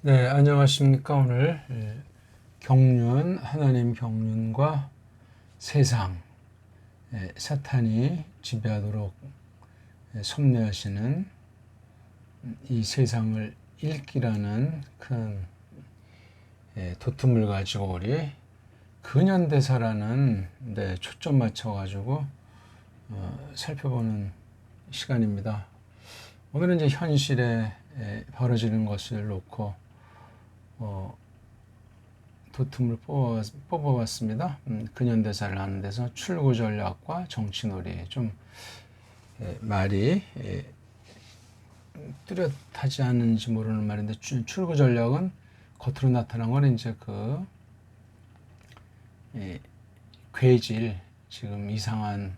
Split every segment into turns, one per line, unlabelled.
네, 안녕하십니까. 오늘 경륜, 하나님 경륜과 세상, 사탄이 지배하도록 섭리하시는 이 세상을 읽기라는 큰 도톰을 가지고 우리 근현대사라는 데 초점 맞춰가지고 살펴보는 시간입니다. 오늘은 이제 현실에 벌어지는 것을 놓고 도톰을 뽑아봤습니다. 근현대사를 하는 데서 출구전략과 정치놀이 좀 말이 뚜렷하지 않은지 모르는 말인데 출구전략은 겉으로 나타난 건 이제 그 괴질 지금 이상한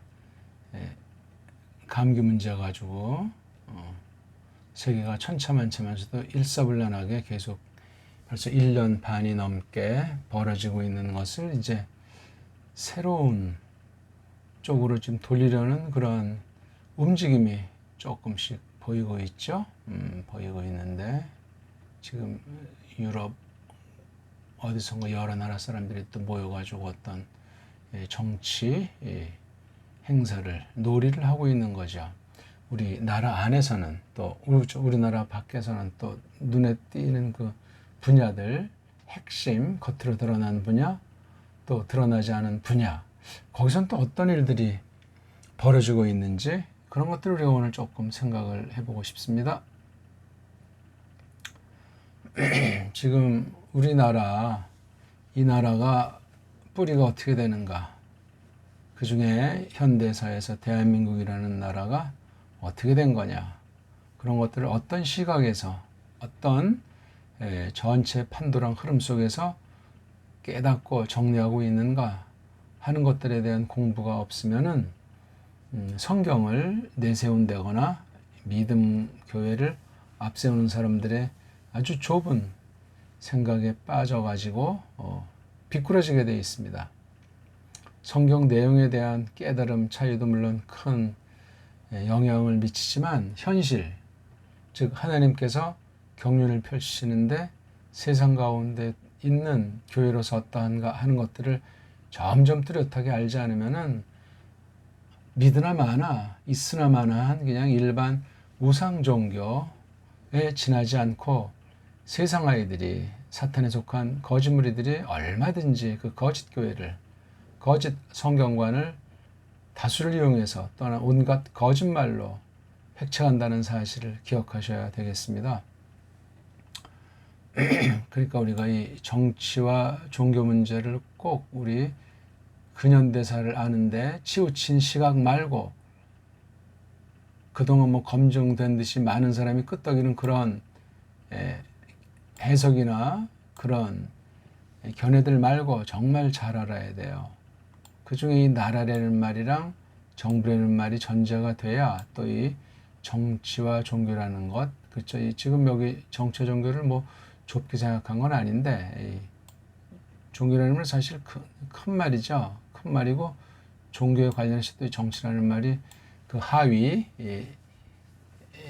감기 문제 가지고 세계가 천차만차면서도 일사불란하게 계속 벌써 1년 반이 넘게 벌어지고 있는 것을 이제 새로운 쪽으로 좀 돌리려는 그런 움직임이 조금씩 보이고 있죠. 보이고 있는데 지금 유럽 어디선가 여러 나라 사람들이 또 모여가지고 어떤 정치 행사를 놀이를 하고 있는 거죠. 우리나라 안에서는 또 우리나라 밖에서는 또 눈에 띄는 그 분야들, 핵심, 겉으로 드러난 분야, 또 드러나지 않은 분야, 거기선 또 어떤 일들이 벌어지고 있는지 그런 것들을 우리가 오늘 조금 생각을 해보고 싶습니다. 지금 우리나라, 이 나라가 뿌리가 어떻게 되는가? 그 중에 현대사에서 대한민국이라는 나라가 어떻게 된 거냐? 그런 것들을 어떤 시각에서, 어떤 전체 판도랑 흐름 속에서 깨닫고 정리하고 있는가 하는 것들에 대한 공부가 없으면은 성경을 내세운다거나 믿음 교회를 앞세우는 사람들의 아주 좁은 생각에 빠져가지고 비꾸러지게 되어 있습니다. 성경 내용에 대한 깨달음 차이도 물론 큰 영향을 미치지만 현실, 즉 하나님께서 경륜을 펼치시는데 세상 가운데 있는 교회로서 어떠한가 하는 것들을 점점 뚜렷하게 알지 않으면은 믿으나 마나 있으나 마나한 그냥 일반 우상 종교에 지나지 않고 세상 아이들이 사탄에 속한 거짓 무리들이 얼마든지 그 거짓 교회를 거짓 성경관을 다수를 이용해서 또한 온갖 거짓말로 획책한다는 사실을 기억하셔야 되겠습니다. 그러니까 우리가 이 정치와 종교 문제를 꼭 우리 근현대사를 아는데 치우친 시각 말고 그동안 뭐 검증된 듯이 많은 사람이 끄떡이는 그런 해석이나 그런 견해들 말고 정말 잘 알아야 돼요. 그 중에 이 나라라는 말이랑 정부라는 말이 전제가 돼야 또 이 정치와 종교라는 것, 그렇죠? 지금 여기 정치 종교를 뭐 좁게 생각한 건 아닌데, 종교라는 말은 사실 큰 말이죠. 큰 말이고, 종교에 관련해서 또 정치라는 말이 그 하위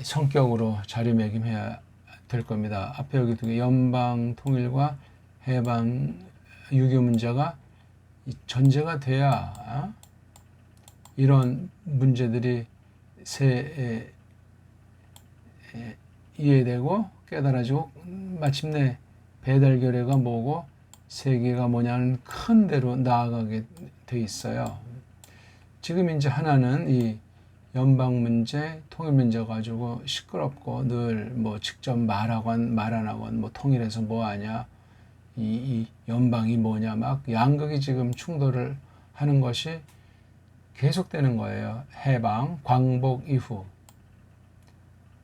성격으로 자리매김해야 될 겁니다. 앞에 여기 두 개, 연방 통일과 해방 유교 문제가 전제가 돼야 이런 문제들이 이해되고 깨달아지고 마침내 배달결례가 뭐고 세계가 뭐냐는 큰 데로 나아가게 돼 있어요. 지금 이제 하나는 이 연방 문제, 통일 문제 가지고 시끄럽고 늘 뭐 직접 말하건 말 안 하건 뭐 통일해서 뭐 하냐, 이 연방이 뭐냐 막 양극이 지금 충돌을 하는 것이 계속되는 거예요. 해방, 광복 이후.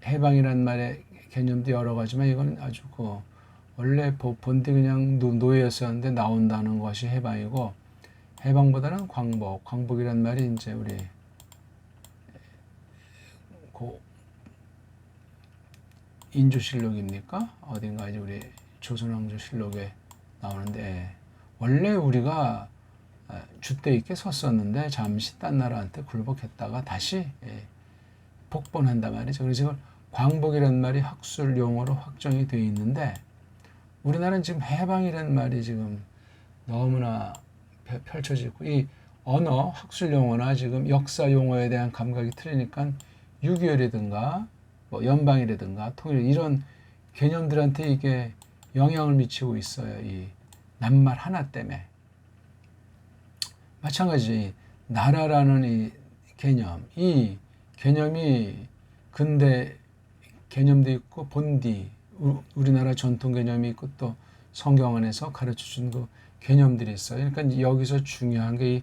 해방이란 말의 개념도 여러 가지만 이건 아주 원래 본디 그냥 노예였었는데 나온다는 것이 해방이고, 해방보다는 광복, 광복이란 말이 이제 우리 인조실록입니까? 어딘가 이제 우리 조선왕조실록에 나오는데, 원래 우리가 줏대 있게 섰었는데 잠시 딴 나라한테 굴복했다가 다시 복번한단 말이죠. 그래서 이걸 광복이라는 말이 학술 용어로 확정이 되어 있는데, 우리나라는 지금 해방이라는 말이 지금 너무나 펼쳐지고, 이 언어, 학술 용어나 지금 역사 용어에 대한 감각이 틀리니까 6.25라든가 뭐 연방이라든가 통일 이런 개념들한테 이게 영향을 미치고 있어요. 이 낱말 하나 때문에. 마찬가지 나라라는 이 개념, 이 개념이 근대 개념도 있고 본디, 우리나라 전통 개념이 있고 또 성경 안에서 가르쳐준 그 개념들이 있어요. 그러니까 여기서 중요한 게 이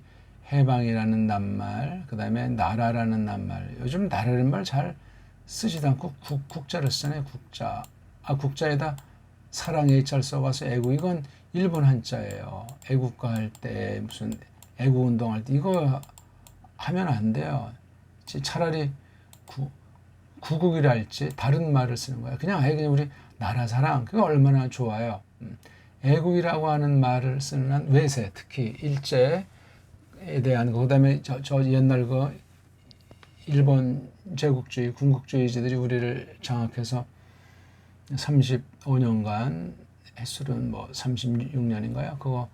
해방이라는 낱말, 그 다음에 나라라는 낱말. 요즘 나라라는 말 잘 쓰지도 않고 국자를 쓰네, 국자. 국자에다 사랑의 자를 써가서 애국. 이건 일본 한자예요. 애국가 할 때, 무슨 애국 운동할 때, 이거 하면 안 돼요. 차라리 구국이랄지 다른 말을 쓰는 거야. 그냥 아예 그냥 우리 나라 사랑, 그게 얼마나 좋아요. 애국이라고 하는 말을 쓰는 한 외세, 특히 일제에 대한 거, 그 다음에 저 옛날 그 일본 제국주의, 군국주의자들이 우리를 장악해서 35년간, 횟수는 뭐 36년인가요? 그거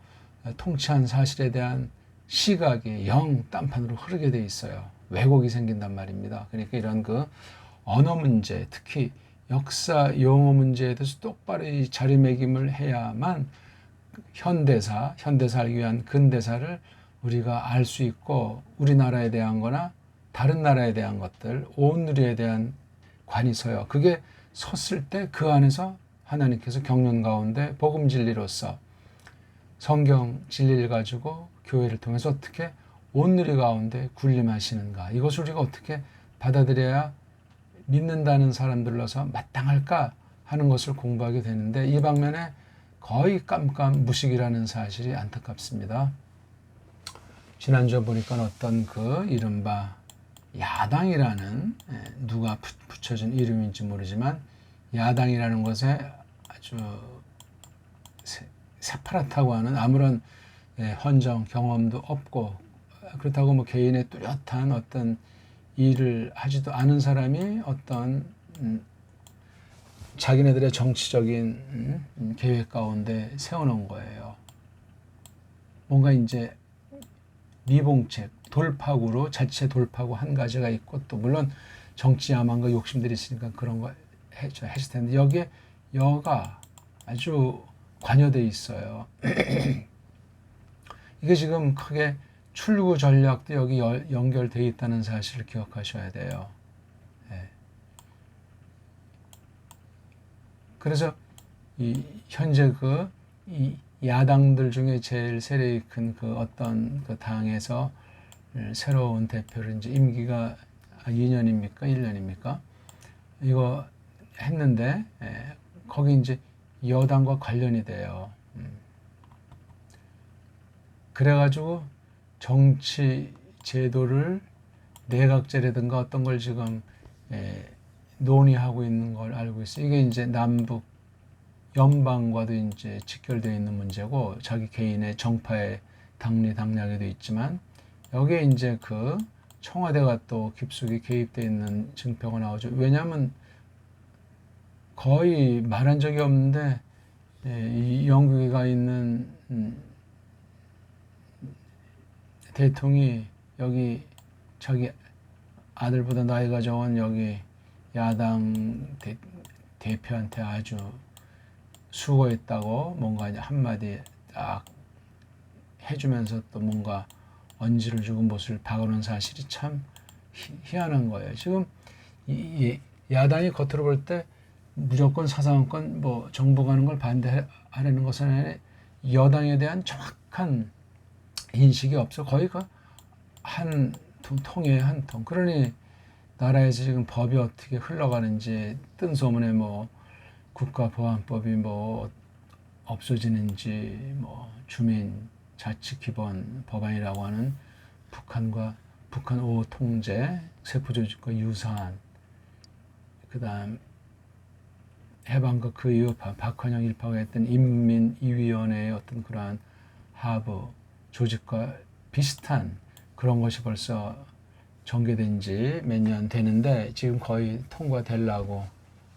통치한 사실에 대한 시각이 영 딴판으로 흐르게 돼 있어요. 왜곡이 생긴단 말입니다. 그러니까 이런 그 언어 문제, 특히 역사 용어 문제에 대해서 똑바로 이 자리매김을 해야만 현대사 알기 위한 근대사를 우리가 알 수 있고, 우리나라에 대한 거나 다른 나라에 대한 것들, 온 누리에 대한 관이 서요. 그게 섰을 때 그 안에서 하나님께서 경륜 가운데 복음 진리로서 성경 진리를 가지고 교회를 통해서 어떻게 온 누리 가운데 군림하시는가, 이것을 우리가 어떻게 받아들여야 믿는다는 사람들로서 마땅할까 하는 것을 공부하게 되는데, 이 방면에 거의 깜깜무식이라는 사실이 안타깝습니다. 지난주에 보니까 어떤 그 이른바 야당이라는, 누가 붙여준 이름인지 모르지만 야당이라는 것에 아주 새파랗다고 하는, 아무런 헌정 경험도 없고, 그렇다고 뭐 개인의 뚜렷한 어떤 일을 하지도 않은 사람이 어떤 자기네들의 정치적인 계획 가운데 세워놓은 거예요. 뭔가 이제 미봉책, 돌파구로 자체 돌파구 한 가지가 있고, 또 물론 정치 야망과 욕심들이 있으니까 그런 거 했을 텐데, 여기에 여가 아주 관여돼 있어요. 이게 지금 크게 출구 전략도 여기 연결되어 있다는 사실을 기억하셔야 돼요. 네. 그래서 현재 이 야당들 중에 제일 세력이 큰 그 어떤 그 당에서 새로운 대표를 이제 임기가 2년입니까? 1년입니까? 이거 했는데, 거기 이제 여당과 관련이 돼요. 그래가지고 정치 제도를 내각제라든가 어떤 걸 지금 논의하고 있는 걸 알고 있어요. 이게 이제 남북 연방과도 이제 직결되어 있는 문제고, 자기 개인의 정파의 당리당략에도 있지만, 여기에 이제 그 청와대가 또 깊숙이 개입되어 있는 증표가 나오죠. 왜냐하면 거의 말한 적이 없는데, 이 영국에 가 있는 대통령이 여기 자기 아들보다 나이가 적은 여기 야당 대표한테 아주 수고했다고 뭔가 한마디 딱 해주면서 또 뭔가 언지를 주고 못을 박아놓은 사실이 참 희한한 거예요. 지금 야당이 겉으로 볼 때 무조건 사상권, 뭐 정부 가는 걸 반대하려는 것은 여당에 대한 정확한 인식이 없어. 거의 한 통에 한 통. 그러니 나라에서 지금 법이 어떻게 흘러가는지, 뜬 소문에 뭐 국가보안법이 뭐 없어지는지, 뭐 주민 자치 기본 법안이라고 하는 북한 5호 통제, 세포조직과 유사한, 그 다음 해방과 그 이후 박헌영 일파가 했던 인민위원회의 어떤 그러한 하부 조직과 비슷한 그런 것이 벌써 전개된 지 몇 년 되는데, 지금 거의 통과되려고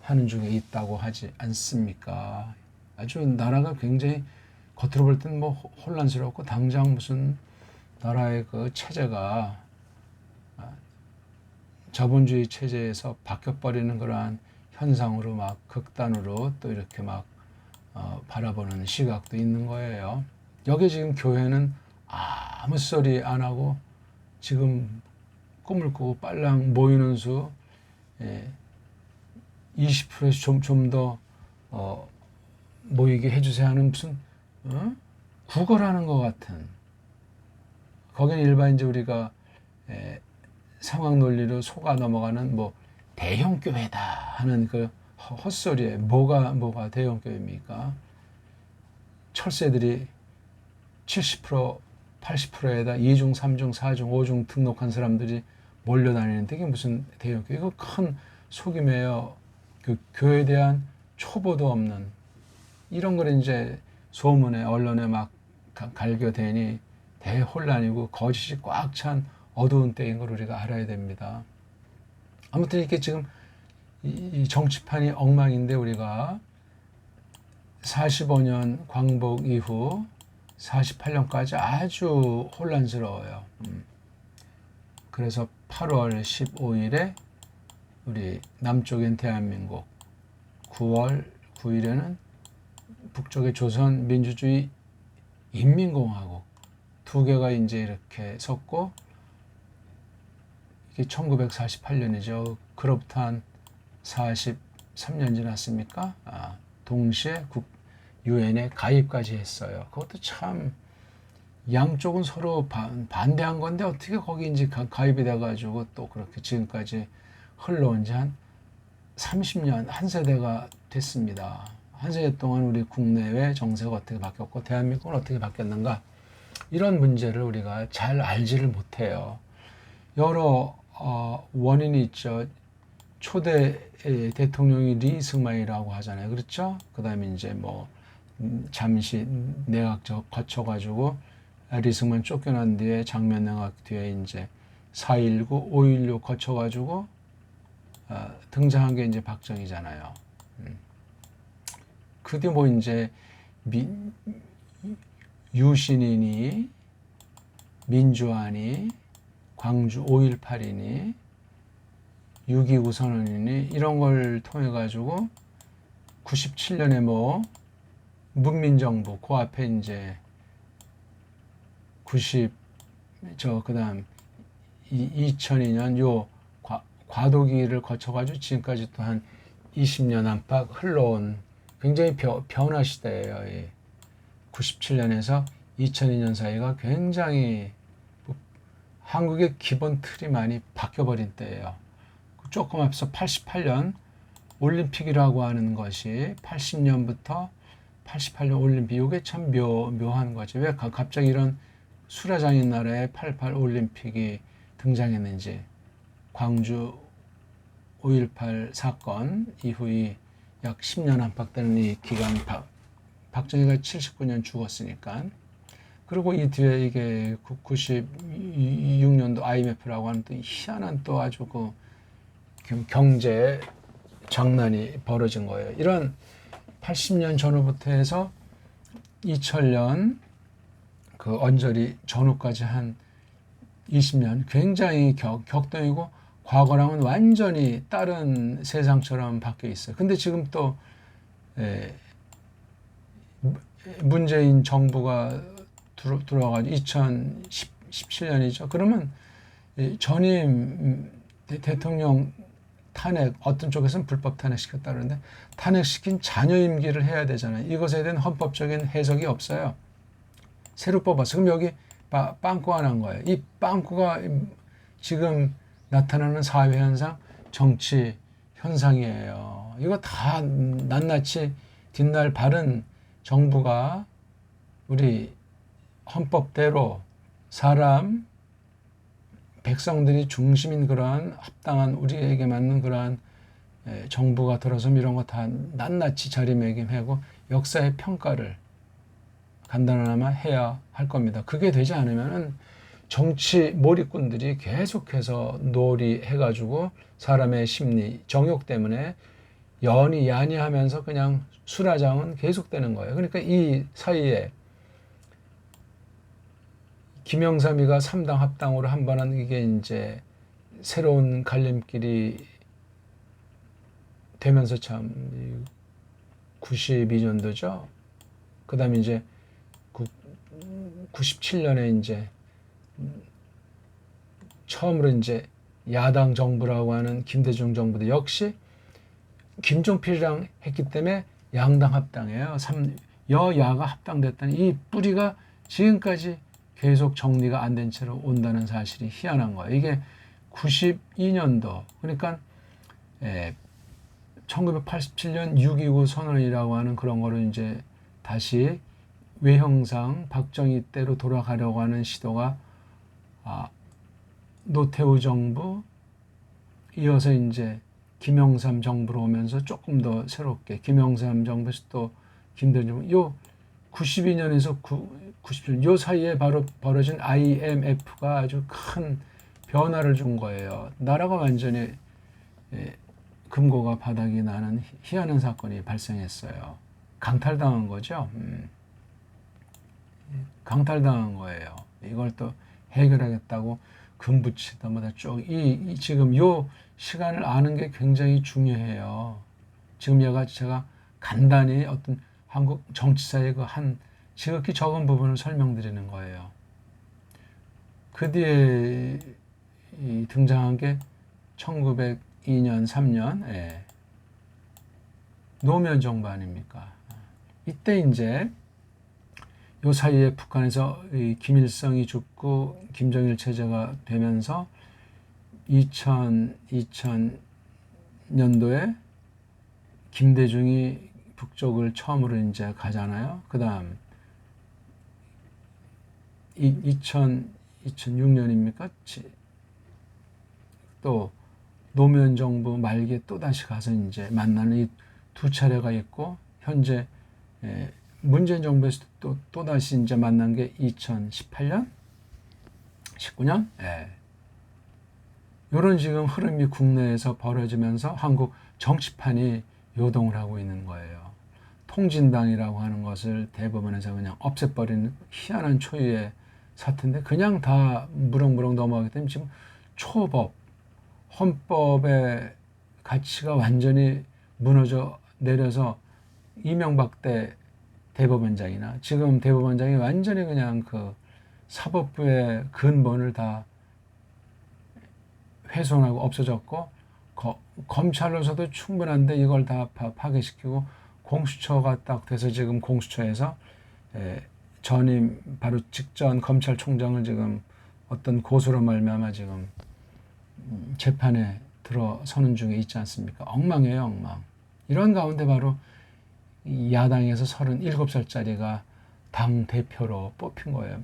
하는 중에 있다고 하지 않습니까? 아주 나라가 굉장히 겉으로 볼 때는 뭐 혼란스럽고 당장 무슨 나라의 그 체제가 자본주의 체제에서 바뀌어버리는 그러한 현상으로 막 극단으로 또 이렇게 막 바라보는 시각도 있는 거예요. 여기 지금 교회는 아무 소리 안 하고 지금 꿈을 꾸고 빨랑 모이는 수 20%에서 좀 더 모이게 해주세요 하는 무슨 구걸하는 것 같은, 거기는 일반적으로 우리가 상황 논리로 속아 넘어가는 뭐 대형 교회다 하는 그 헛소리에 뭐가 대형 교회입니까? 철새들이 70% 80%에다 2중, 3중, 4중, 5중 등록한 사람들이 몰려다니는데 이게 무슨 대형 교회? 이거 큰 속임이에요. 그 교회에 대한 초보도 없는 이런 걸 이제 소문에 언론에 막 갈겨대니 대혼란이고 거짓이 꽉 찬 어두운 때인 걸 우리가 알아야 됩니다. 아무튼 이렇게 지금 이 정치판이 엉망인데 우리가 45년 광복 이후 48년까지 아주 혼란스러워요. 그래서 8월 15일에 우리 남쪽인 대한민국, 9월 9일에는 북쪽의 조선민주주의 인민공화국 두 개가 이제 이렇게 섰고, 이게 1948년이죠. 그로부터 한 43년 지났습니까? 동시에 유엔에 가입까지 했어요. 그것도 참 양쪽은 서로 반대한 건데 어떻게 거기 이제 가입이 돼가지고 또 그렇게 지금까지 흘러온 지 한 30년, 한 세대가 됐습니다. 한 세대 동안 우리 국내외 정세가 어떻게 바뀌었고 대한민국은 어떻게 바뀌었는가, 이런 문제를 우리가 잘 알지를 못해요. 여러 원인이 있죠. 초대 대통령이 리승만이라고 하잖아요. 그렇죠? 그 다음에 이제 뭐 잠시 내각 거쳐가지고 리승만 쫓겨난 뒤에 장면 내각 뒤에 이제 4.19, 5.16 거쳐가지고 등장한 게 이제 박정희잖아요. 그 뒤에 뭐 이제 유신이니 민주화니 광주 5.18이니 6.29 선언이니 이런 걸 통해 가지고 97년에 뭐 문민정부, 그 앞에 이제 그다음 2002년 요 과도기를 거쳐가지고 지금까지 또 한 20년 안팎 흘러온 굉장히 변화 시대예요. 97년에서 2002년 사이가 굉장히 한국의 기본 틀이 많이 바뀌어버린 때예요. 조금 앞서 88년 올림픽이라고 하는 것이 80년부터 88년 올림픽, 이게 참 묘한 거지. 왜 갑자기 이런 수라장인 나라에 88 올림픽이 등장했는지, 광주 5.18 사건 이후에 약 10년 안팎되는 이 기간, 박정희가 79년 죽었으니까. 그리고 이 뒤에 이게 96년도 IMF라고 하는 또 희한한 또 아주 그 경제 장난이 벌어진 거예요. 이런 80년 전후부터 해서 2000년 그 언저리 전후까지 한 20년 굉장히 격동이고 과거랑은 완전히 다른 세상처럼 바뀌어 있어요. 근데 지금 또 문재인 정부가 들어와가지고 2017년이죠. 그러면 전임 대통령 탄핵, 어떤 쪽에서는 불법 탄핵시켰다 그러는데 탄핵시킨 자녀 임기를 해야 되잖아요. 이것에 대한 헌법적인 해석이 없어요. 새로 뽑아서. 그럼 여기 빵꾸가 난 거예요. 이 빵꾸가 지금 나타나는 사회 현상, 정치 현상이에요. 이거 다 낱낱이 뒷날 바른 정부가 우리 헌법대로 사람, 백성들이 중심인 그러한 합당한 우리에게 맞는 그러한 정부가 들어서면 이런 거 다 낱낱이 자리매김하고 역사의 평가를 간단하나마 해야 할 겁니다. 그게 되지 않으면은 정치 몰입꾼들이 계속해서 놀이해가지고 사람의 심리, 정욕 때문에 연이 야니 하면서 그냥 수라장은 계속되는 거예요. 그러니까 이 사이에 김영삼이가 3당 합당으로 한 번은 이게 이제 새로운 갈림길이 되면서 참 92년도죠. 그 다음에 이제 97년에 이제 처음으로 이제 야당 정부라고 하는 김대중 정부도 역시 김종필이랑 했기 때문에 양당 합당이에요. 여야가 합당됐다는 이 뿌리가 지금까지 계속 정리가 안 된 채로 온다는 사실이 희한한 거예요. 이게 92년도 그러니까 1987년 6.29 선언이라고 하는 그런 거를 이제 다시 외형상 박정희 때로 돌아가려고 하는 시도가 노태우 정부 이어서 이제 김영삼 정부로 오면서 조금 더 새롭게 김영삼 정부에서 또 김대중 정부 요 92년에서 97년 요 사이에 바로 벌어진 IMF가 아주 큰 변화를 준 거예요. 나라가 완전히 금고가 바닥이 나는 희한한 사건이 발생했어요. 강탈당한 거죠. 강탈당한 거예요. 이걸 또 해결하겠다고 금붙이다 뭐다 쭉 지금 요 시간을 아는 게 굉장히 중요해요. 지금 제가 간단히 어떤 한국 정치사의 그 한 지극히 적은 부분을 설명드리는 거예요. 그 뒤에 등장한 게 1902년, 3년 노무현 정부 아닙니까? 이때 이제 요 사이에 북한에서 김일성이 죽고 김정일 체제가 되면서 2000년도에 김대중이 북쪽을 처음으로 이제 가잖아요. 그 다음 2006년입니까? 또 노무현 정부 말기에 또 다시 가서 이제 만나는 이 두 차례가 있고 현재 문재인 정부에서 또 다시 이제 만난 게 2018년, 19년, 이런 지금 흐름이 국내에서 벌어지면서 한국 정치판이 요동을 하고 있는 거예요. 통진당이라고 하는 것을 대법원에서 그냥 없애버리는 희한한 초유의 사태인데 그냥 다 무럭무럭 넘어가기 때문에 지금 초법, 헌법의 가치가 완전히 무너져 내려서 이명박 때 대법원장이나 지금 대법원장이 완전히 그냥 그 사법부의 근본을 다 훼손하고 없어졌고 검찰로서도 충분한데 이걸 다 파괴시키고 공수처가 딱 돼서 지금 공수처에서 전임 바로 직전 검찰총장을 지금 어떤 고소로 말미암아 지금 재판에 들어서는 중에 있지 않습니까? 엉망이에요, 엉망. 이런 가운데 바로 야당에서 37살짜리가 당 대표로 뽑힌 거예요.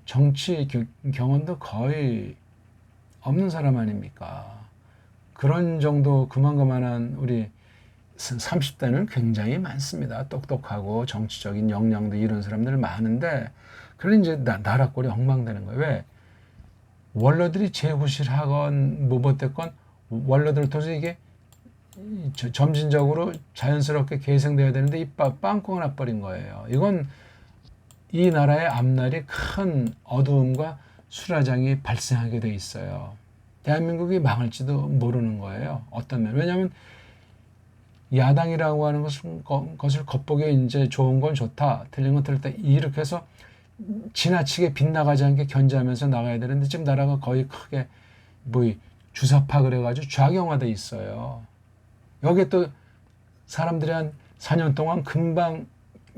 정치 경험도 거의 없는 사람 아닙니까? 그런 정도 그만한 우리 30대는 굉장히 많습니다. 똑똑하고 정치적인 역량도 이런 사람들 많은데 그런 이제 나라 꼴이 엉망되는 거예요. 왜? 원로들이 재구실하건 못됐건 원로들 통해서 이게 점진적으로 자연스럽게 계승돼야 되는데 이 빵꾸가 나버린 거예요. 이건 이 나라의 앞날이 큰 어두움과 수라장이 발생하게 돼 있어요. 대한민국이 망할지도 모르는 거예요. 어떤 면. 왜냐하면 야당이라고 하는 것을 겉보기에 이제 좋은 건 좋다, 틀린 건 틀렸다 이렇게 해서 지나치게 빗나가지 않게 견제하면서 나가야 되는데 지금 나라가 거의 크게 주사파 그래가지고 좌경화돼 있어요. 여기에 또 사람들이 한 4년 동안 금방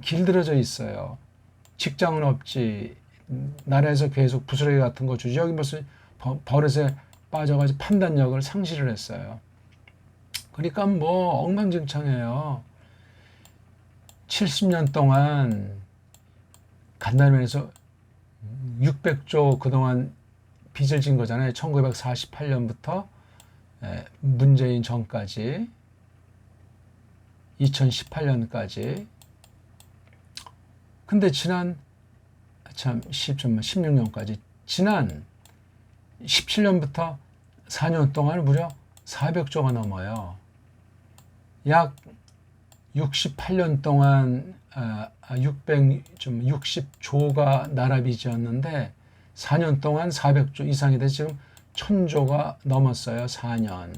길들여져 있어요. 직장은 없지, 나라에서 계속 부스러기 같은 거 주지, 여기 벌써 버릇에 빠져가지고 판단력을 상실을 했어요. 그러니까 엉망진창이에요. 70년 동안 간단히 말해서 600조 그동안 빚을 진 거잖아요. 1948년부터 문재인 전까지 2018년까지. 근데 지난 16년까지 지난 17년부터 4년 동안 무려 400조가 넘어요. 약 68년 동안 660조가 나라 빚이었는데 4년 동안 400조 이상이 돼서 지금 1000조가 넘었어요. 4년.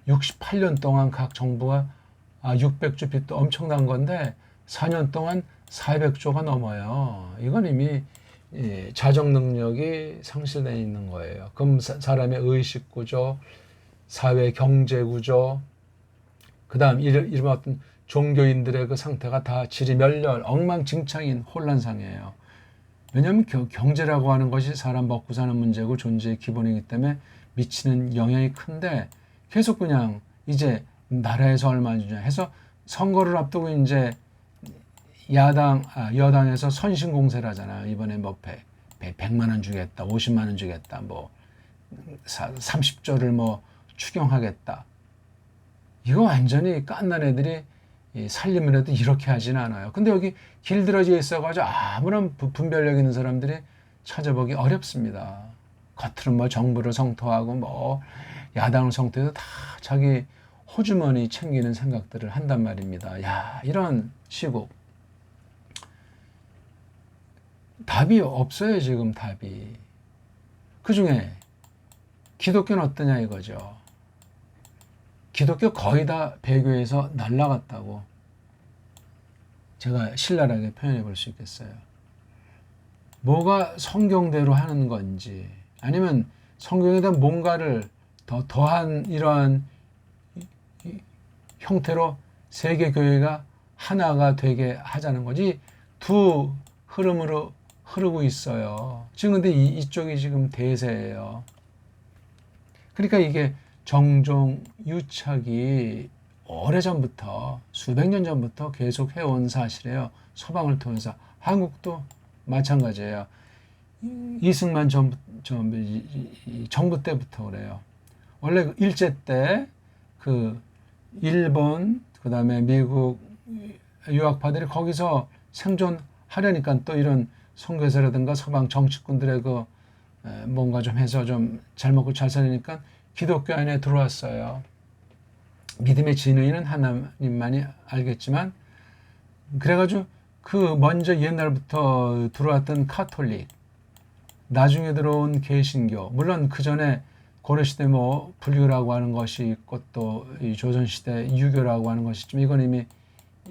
68년 동안 각 정부가 600조 빚도 엄청난 건데 4년 동안 400조가 넘어요. 이건 이미 자정 능력이 상실되어 있는 거예요. 그럼 사람의 의식 구조, 사회 경제 구조, 그 다음 이런 어떤 종교인들의 그 상태가 다 지리멸렬, 엉망진창인 혼란상이에요. 왜냐하면 경제라고 하는 것이 사람 먹고 사는 문제고 존재의 기본이기 때문에 미치는 영향이 큰데 계속 그냥 이제 나라에서 얼마 주냐 해서 선거를 앞두고 이제 여당에서 선신공세를 하잖아요. 이번에 뭐 100만 원 주겠다, 50만 원 주겠다, 뭐 30조를 뭐 추경하겠다. 이거 완전히 깐난 애들이 살림을 해도 이렇게 하진 않아요. 근데 여기 길들어져 있어가지고 아무런 분별력 있는 사람들이 찾아보기 어렵습니다. 겉으로 뭐 정부를 성토하고 뭐 야당을 성토해도 다 자기 호주머니 챙기는 생각들을 한단 말입니다. 야, 이런 시국. 답이 없어요, 지금 답이. 그 중에 기독교는 어떠냐 이거죠. 기독교 거의 다 배교에서 날라갔다고 제가 신랄하게 표현해 볼 수 있겠어요. 뭐가 성경대로 하는 건지 아니면 성경에 대한 뭔가를 더한 이러한 형태로 세계교회가 하나가 되게 하자는 거지 두 흐름으로 흐르고 있어요. 지금 근데 이쪽이 지금 대세예요. 그러니까 이게 정종 유착이 오래전부터 수백 년 전부터 계속 해온 사실이에요. 서방을 통해서. 한국도 마찬가지예요. 이승만 정부 때부터 그래요. 원래 일제 때 그 일본 그다음에 미국 유학파들이 거기서 생존하려니까 또 이런 선교사라든가 서방 정치꾼들의 그 뭔가 좀 해서 좀 잘 먹고 잘 살려니까 기독교 안에 들어왔어요. 믿음의 진의는 하나님만이 알겠지만 그래가지고 그 먼저 옛날부터 들어왔던 카톨릭, 나중에 들어온 개신교, 물론 그 전에 고려시대 뭐 불교라고 하는 것이 있고 또 이 조선시대 유교라고 하는 것이 좀 이건 이미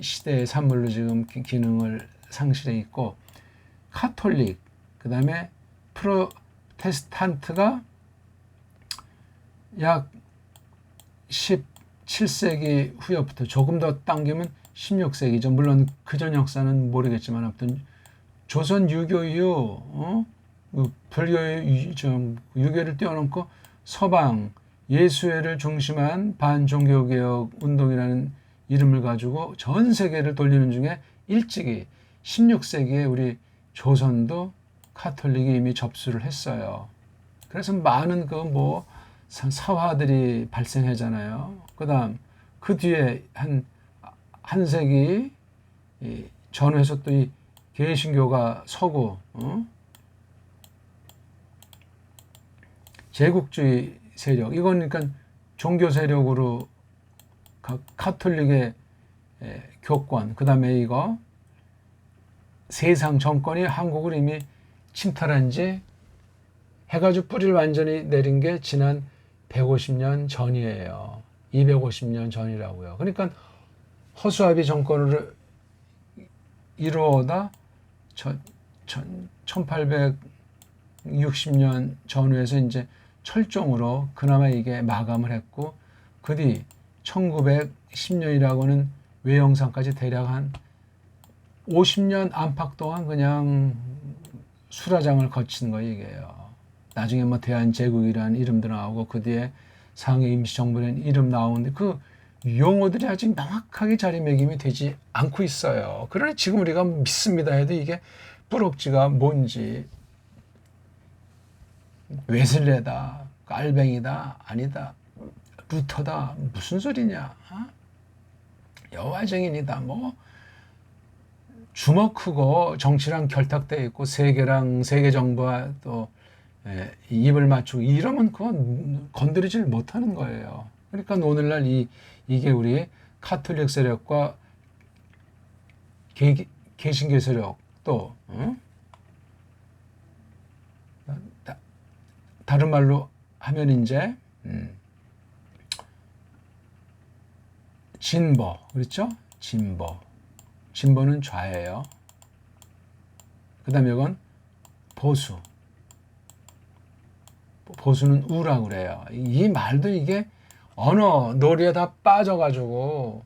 시대의 산물로 지금 기능을 상실해 있고 카톨릭, 그 다음에 프로테스탄트가 약 17세기 후부터 조금 더 당기면 16세기죠. 물론 그전 역사는 모르겠지만 아무튼 조선 유교 이후 불교의 유교를 뛰어넘고 서방 예수회를 중심한 반종교개혁 운동이라는 이름을 가지고 전 세계를 돌리는 중에 일찍이 16세기에 우리 조선도 카톨릭이 이미 접수를 했어요. 그래서 많은 그 사화들이 발생하잖아요. 그다음 그 뒤에 한 세기 전후에서 또 이 개신교가 서고 제국주의 세력 이건 그러니까 종교 세력으로 카톨릭의 교권 그다음에 이거 세상 정권이 한국을 이미 침탈한 지 해가지고 뿌리를 완전히 내린 게 지난 150년 전이에요. 250년 전이라고요. 그러니까 허수아비 정권을 이루어다 1860년 전후에서 이제 철종으로 그나마 이게 마감을 했고 그 뒤 1910년이라고는 외영상까지 대략 한 50년 안팎 동안 그냥 수라장을 거친 거 이게요. 나중에 뭐 대한제국이라는 이름도 나오고 그 뒤에 상해 임시정부라는 이름 나오는데 그 용어들이 아직 명확하게 자리매김이 되지 않고 있어요. 그러나 지금 우리가 믿습니다 해도 이게 뿌럭지가 뭔지 웨슬레다, 깔뱅이다, 아니다, 루터다, 무슨 소리냐? 여호와 증인이다, 뭐 주먹 크고 정치랑 결탁되어 있고 세계랑 세계 정부와 또 입을 맞추고 이러면 그건 건드리질 못하는 거예요. 그러니까 오늘날 이게 우리 카톨릭 세력과 개신교 세력 또 다른 말로 하면 이제 진보, 그렇죠? 진보는 좌예요. 그 다음에 이건 보수는 우라고 그래요. 이 말도 이게 언어 놀이에 다 빠져가지고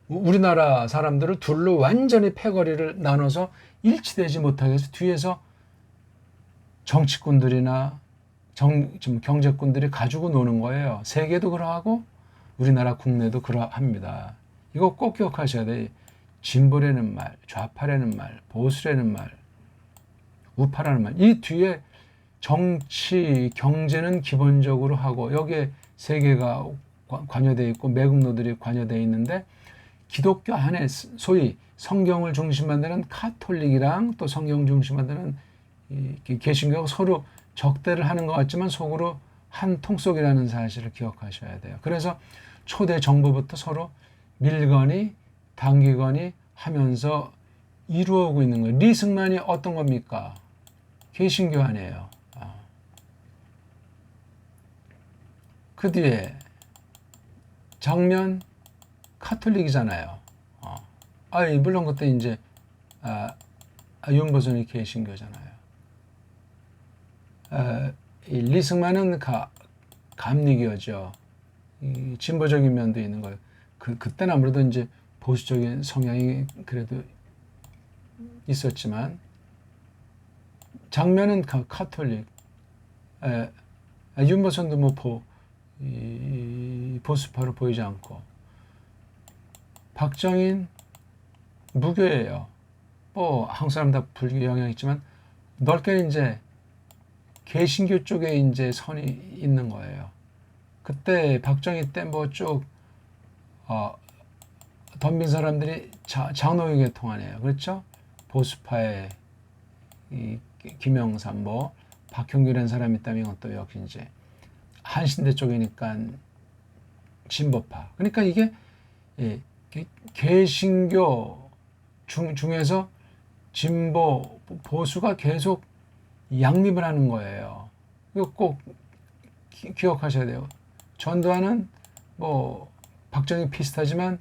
우리나라 사람들을 둘로 완전히 패거리를 나눠서 일치되지 못하게 해서 뒤에서 정치꾼들이나 지금 경제꾼들이 가지고 노는 거예요. 세계도 그러하고 우리나라 국내도 그러합니다. 이거 꼭 기억하셔야 돼요. 진보라는 말, 좌파라는 말, 보수라는 말, 우파라는 말. 이 뒤에 정치, 경제는 기본적으로 하고 여기에 세계가 관여되어 있고 매국노들이 관여되어 있는데 기독교 안에 소위 성경을 중심으로 만드는 카톨릭이랑 또 성경 중심으로 만드는 개신교가 서로 적대를 하는 것 같지만 속으로 한 통속이라는 사실을 기억하셔야 돼요. 그래서 초대 정부부터 서로 밀거니 당기거니 하면서 이루어오고 있는 거예요. 리승만이 어떤 겁니까? 개신교 아니에요. 그 뒤에 장면 카톨릭이잖아요. 물론 그때 이제 윤보선이 개신교잖아요. 이 리승만은 감리교죠. 이 진보적인 면도 있는 거예요. 그때는 아무래도 이제 보수적인 성향이 그래도 있었지만 장면은 카톨릭. 윤보선도 뭐 보수파로 보이지 않고 박정희 무교예요. 뭐 한국 사람 다 불교 영향이 있지만 넓게는 이제 개신교 쪽에 이제 선이 있는 거예요. 그때 박정희 때 뭐 쭉 덤빈 사람들이 장로교 계통하네요. 그렇죠? 보수파의 이 김영삼 뭐 박형규라는 사람이 있다면 이것도 역시 이제 한신대 쪽이니까 진보파. 그러니까 이게 개신교 중에서 진보 보수가 계속 양립을 하는 거예요. 이거 꼭 기억하셔야 돼요. 전두환은 뭐 박정희 비슷하지만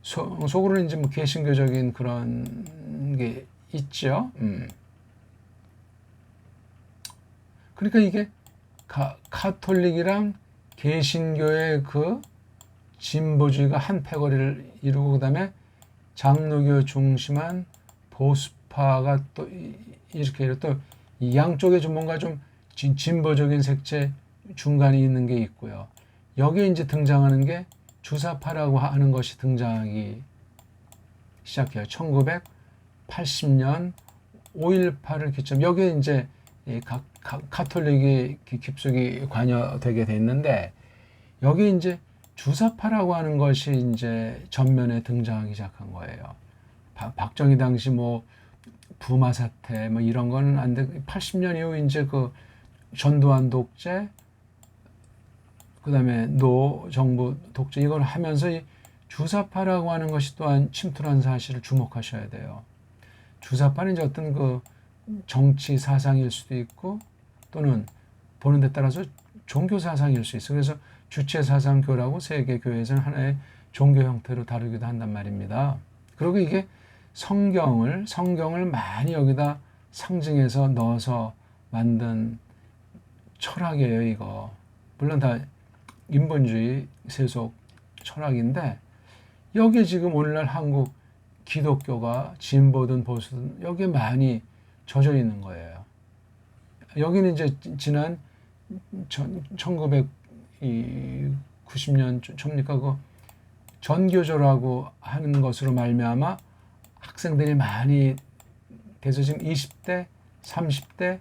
속으로는 이제 뭐 개신교적인 그런 게 있죠. 그러니까 이게 카톨릭이랑 개신교의 그 진보주의가 한 패거리를 이루고 그다음에 장로교 중심한 보수파가 또 이렇게 또 이 양쪽에 좀 뭔가 좀 진보적인 색채 중간에 있는 게 있고요. 여기에 이제 등장하는 게 주사파라고 하는 것이 등장하기 시작해요. 1980년 5.18을 기점 여기에 이제 카톨릭이 깊숙이 관여되게 됐는데 여기 이제 주사파라고 하는 것이 이제 전면에 등장하기 시작한 거예요. 박정희 당시 뭐 부마 사태 뭐 이런 거는 안 돼. 80년 이후 이제 그 전두환 독재 그다음에 노 정부 독재 이걸 하면서 이 주사파라고 하는 것이 또한 침투한 사실을 주목하셔야 돼요. 주사파는 이제 어떤 그 정치 사상일 수도 있고 또는 보는 데 따라서 종교 사상일 수 있어요. 그래서 주체 사상교라고 세계 교회에서는 하나의 종교 형태로 다루기도 한단 말입니다. 그리고 이게 성경을 많이 여기다 상징해서 넣어서 만든 철학이에요, 이거. 물론 다 인본주의 세속 철학인데 여기에 지금 오늘날 한국 기독교가 진보든 보수든 여기에 많이 젖어 있는 거예요. 여기는 이제 지난 1990년 초입니까? 그 전교조라고 하는 것으로 말미암아 학생들이 많이 돼서 지금 20대, 30대,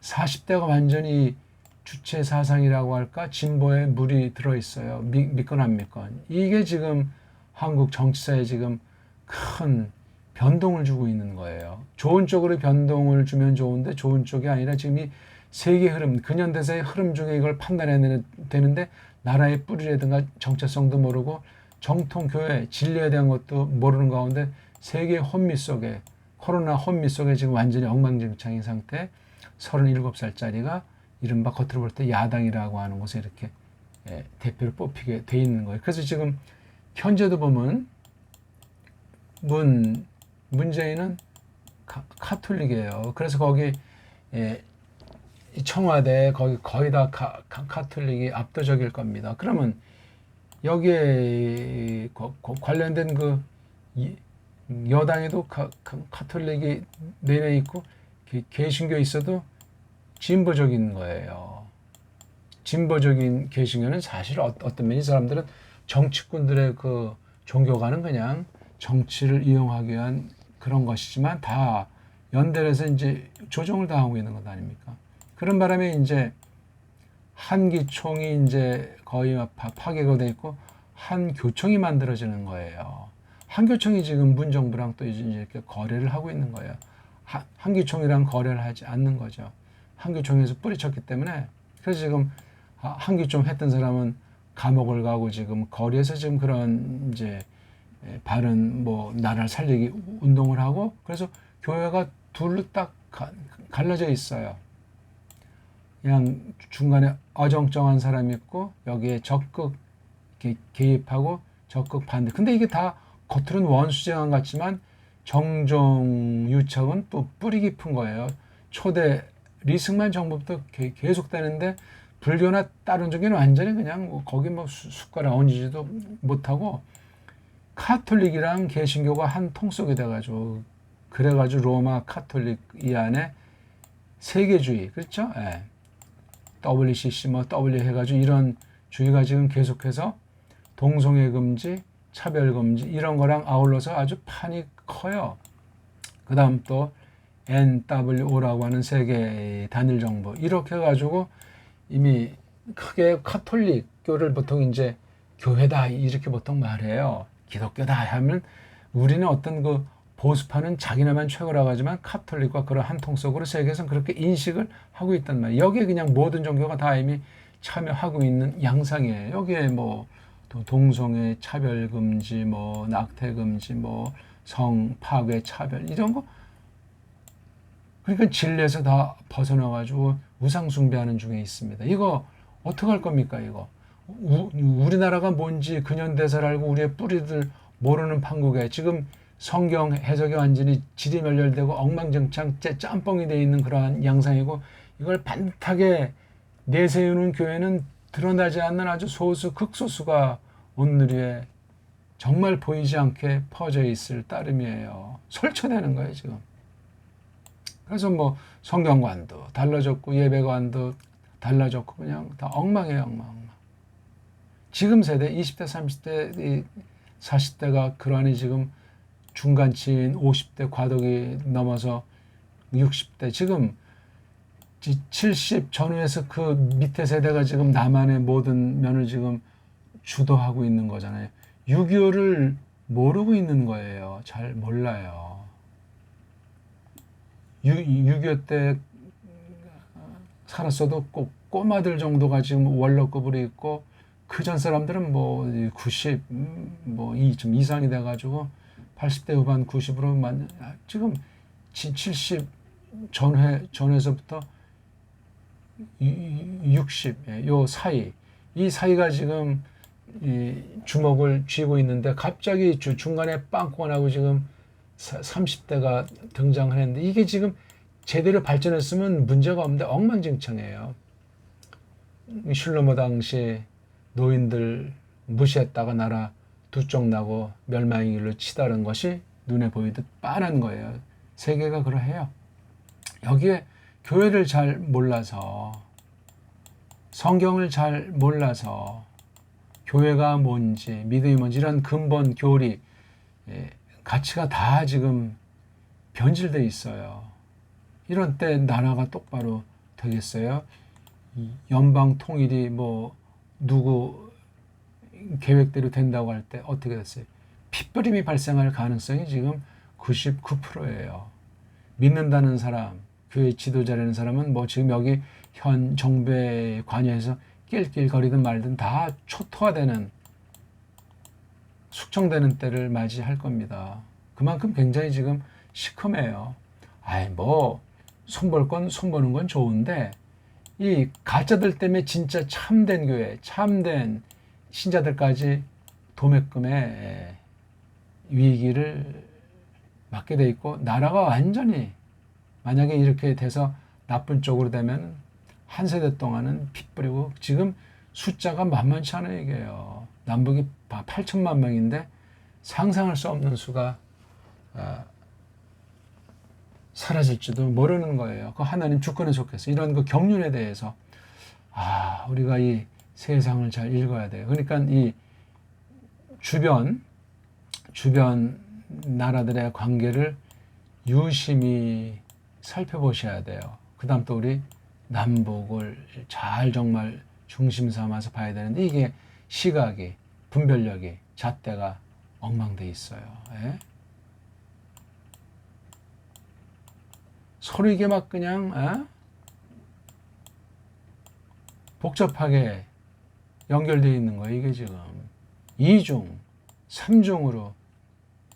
40대가 완전히 주체 사상이라고 할까 진보에 물이 들어있어요. 믿건 안 믿건. 이게 지금 한국 정치사에 지금 큰 변동을 주고 있는 거예요. 좋은 쪽으로 변동을 주면 좋은데 좋은 쪽이 아니라 지금 이 세계 흐름, 근현대사의 흐름 중에 이걸 판단해야 되는데 나라의 뿌리라든가 정체성도 모르고 정통 교회 진리에 대한 것도 모르는 가운데 세계 혼미 속에 코로나 혼미 속에 지금 완전히 엉망진창인 상태 37살짜리가 이른바 겉으로 볼 때 야당이라고 하는 곳에 이렇게 대표를 뽑히게 돼 있는 거예요. 그래서 지금 현재도 보면 문재인은 카톨릭이에요. 그래서 거기 청와대 거기 거의 다 카톨릭이 압도적일 겁니다. 그러면 여기에 관련된 그 여당에도 카톨릭이 내내 있고 개신교 있어도 진보적인 거예요. 진보적인 개신교는 사실 어떤 면이 사람들은 정치꾼들의 그 종교가는 그냥 정치를 이용하기 위한 그런 것이지만 다 연대해서 이제 조종을 당하고 있는 것 아닙니까? 그런 바람에 이제 한기총이 이제 거의 파괴가 돼 있고 한교총이 만들어지는 거예요. 한교총이 지금 문정부랑 또 이제 이렇게 거래를 하고 있는 거예요. 한기총이랑 거래를 하지 않는 거죠. 한교총에서 뿌리쳤기 때문에 그래서 지금 한기총 했던 사람은 감옥을 가고 지금 거리에서 지금 그런 이제 바른 뭐 나라를 살리기 운동을 하고 그래서 교회가 둘로 딱 갈라져 있어요. 그냥 중간에 어정쩡한 사람이 있고 여기에 적극 개입하고 적극 반대. 근데 이게 다 겉으로는 원수재간 같지만 정종 유착은 또 뿌리 깊은 거예요. 초대 리승만 정부부터 계속되는데 불교나 다른 종교는 완전히 그냥 거기 뭐 숟가락 얹지도 못하고 카톨릭이랑 개신교가 한 통속이 돼가지고 그래가지고 로마 카톨릭 이 안에 세계주의 그렇죠? 예. WCC 뭐 W 해가지고 이런 주의가 지금 계속해서 동성애 금지, 차별 금지 이런 거랑 아울러서 아주 판이 커요. 그 다음 또 NWO라고 하는 세계 단일 정부 이렇게 해가지고 이미 크게 카톨릭교를 보통 이제 교회다 이렇게 보통 말해요. 기독교다 하면 우리는 어떤 그 보수파는 자기네만 최고라고 하지만 카톨릭과 그런 한 통속으로 세계에서는 그렇게 인식을 하고 있단 말이에요. 여기에 그냥 모든 종교가 다 이미 참여하고 있는 양상이에요. 여기에 뭐 동성애 차별 금지, 뭐 낙태 금지, 뭐 성 파괴 차별 이런 거 그러니까 진리에서 다 벗어나가지고 우상 숭배하는 중에 있습니다. 이거 어떻게 할 겁니까? 이거 우리나라가 뭔지 근현대사를 알고 우리의 뿌리들 모르는 판국에 지금 성경 해석이 완전히 지리멸렬되고 엉망진창 짬뽕이 되어 있는 그러한 양상이고 이걸 반듯하게 내세우는 교회는 드러나지 않는 아주 소수 극소수가 오늘에 정말 보이지 않게 퍼져 있을 따름이에요. 설쳐내는 거예요 지금. 그래서 뭐 성경관도 달라졌고 예배관도 달라졌고 그냥 다 엉망이에요 엉망. 지금 세대 20대 30대 40대가 그러니 지금 중간치인 50대 과도기 넘어서 60대 지금 70 전후에서 그 밑에 세대가 지금 남한의 모든 면을 지금 주도하고 있는 거잖아요. 6.25를 모르고 있는 거예요. 잘 몰라요. 6.25 때 살았어도 꼭 꼬마들 정도가 지금 원로급으로 있고 그 전 사람들은 뭐 90, 뭐 좀 이상이 돼가지고 80대 후반 90으로 지금 70 전에서부터 60, 요 사이, 이 사이가 지금 이 주목을 쥐고 있는데 갑자기 중간에 빵꾸가 나고 지금 30대가 등장을 했는데 이게 지금 제대로 발전했으면 문제가 없는데 엉망진창이에요. 슐로모 당시 노인들 무시했다가 나라 두 쪽 나고 멸망의 길로 치달은 것이 눈에 보이듯 빤한 거예요. 세계가 그러해요. 여기에 교회를 잘 몰라서 성경을 잘 몰라서 교회가 뭔지 믿음이 뭔지 이런 근본 교리 가치가 다 지금 변질돼 있어요. 이런 때 나라가 똑바로 되겠어요? 연방 통일이 뭐 누구 계획대로 된다고 할 때 어떻게 됐어요? 핏부림이 발생할 가능성이 지금 99%예요. 믿는다는 사람, 교회 지도자라는 사람은 뭐 지금 여기 현 정부에 관여해서 낄낄거리든 말든 다 초토화되는 숙청되는 때를 맞이할 겁니다. 그만큼 굉장히 지금 시커매요. 아이 뭐 손볼 건 손보는 건 좋은데 이 가짜들 때문에 진짜 참된 교회, 참된 신자들까지 도매금의 위기를 맞게 돼 있고 나라가 완전히 만약에 이렇게 돼서 나쁜 쪽으로 되면 한 세대 동안은 피 뿌리고 지금 숫자가 만만치 않은 얘기예요. 남북이 8천만 명인데 상상할 수 없는 수가 사라질지도 모르는 거예요. 그 하나님 주권에 속해서 이런 그 경륜에 대해서 우리가 이 세상을 잘 읽어야 돼요. 그러니까 이 주변 나라들의 관계를 유심히 살펴보셔야 돼요. 그 다음 또 우리 남북을 잘 정말 중심 삼아서 봐야 되는데 이게 시각이, 분별력이, 잣대가 엉망돼 있어요. 예? 서로 이게 막 그냥 복잡하게 연결되어 있는 거예요. 이게 지금 2중, 3중으로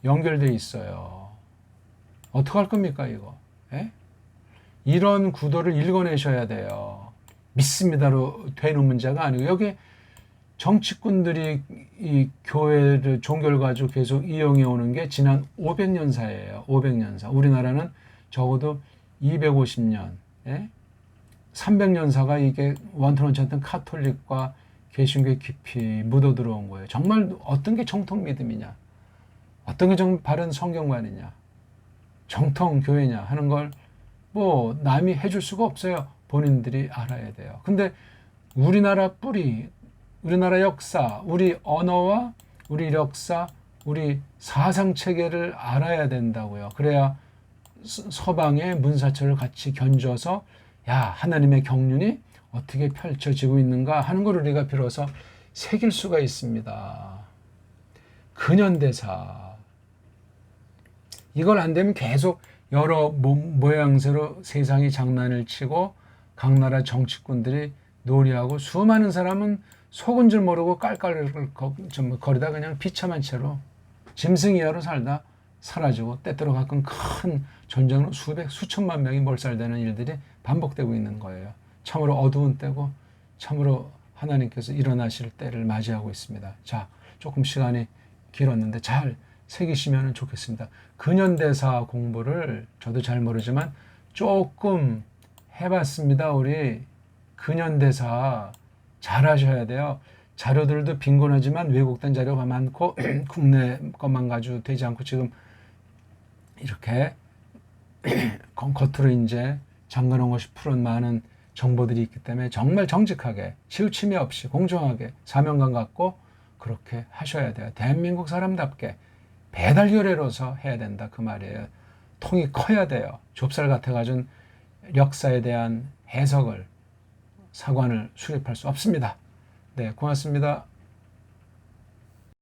연결되어 있어요. 어떡할 겁니까 이거? 예? 이런 구도를 읽어내셔야 돼요. 믿습니다로 되는 문제가 아니고 여기 정치꾼들이 이 교회를 종교를 가지고 계속 이용해 오는 게 지난 500년사예요. 500년사. 우리나라는 적어도 250년, 예? 300년사가 이게 원터넌치 않던 카톨릭과 개신교에 깊이 묻어 들어온 거예요. 정말 어떤 게 정통 믿음이냐? 어떤 게 정 바른 성경관이냐? 정통 교회냐 하는 걸 뭐 남이 해줄 수가 없어요. 본인들이 알아야 돼요. 근데 우리나라 뿌리, 우리나라 역사, 우리 언어와 우리 역사, 우리 사상 체계를 알아야 된다고요. 그래야 서방의 문사철을 같이 견줘서 하나님의 경륜이 어떻게 펼쳐지고 있는가 하는 걸 우리가 비로소 새길 수가 있습니다. 근현대사. 이걸 안 되면 계속 여러 모양새로 세상이 장난을 치고 각 나라 정치꾼들이 놀이하고 수많은 사람은 속은 줄 모르고 깔깔거리다 그냥 비참한 채로 짐승이하로 살다 사라지고 때때로 가끔 큰 전쟁으로 수천만 명이 몰살되는 일들이 반복되고 있는 거예요. 참으로 어두운 때고 참으로 하나님께서 일어나실 때를 맞이하고 있습니다. 자, 조금 시간이 길었는데 잘 새기시면 좋겠습니다. 근현대사 공부를 저도 잘 모르지만 조금 해봤습니다. 우리 근현대사 잘 하셔야 돼요. 자료들도 빈곤하지만 왜곡된 자료가 많고 국내 것만 가지고 되지 않고 지금 이렇게 겉으로 이제 잠가놓은 것이 푸른 많은 정보들이 있기 때문에 정말 정직하게 치우침이 없이 공정하게 사명감 갖고 그렇게 하셔야 돼요. 대한민국 사람답게 배달교례로서 해야 된다 그 말이에요. 통이 커야 돼요. 좁쌀 같아가지고 역사에 대한 해석을 사관을 수립할 수 없습니다. 네, 고맙습니다.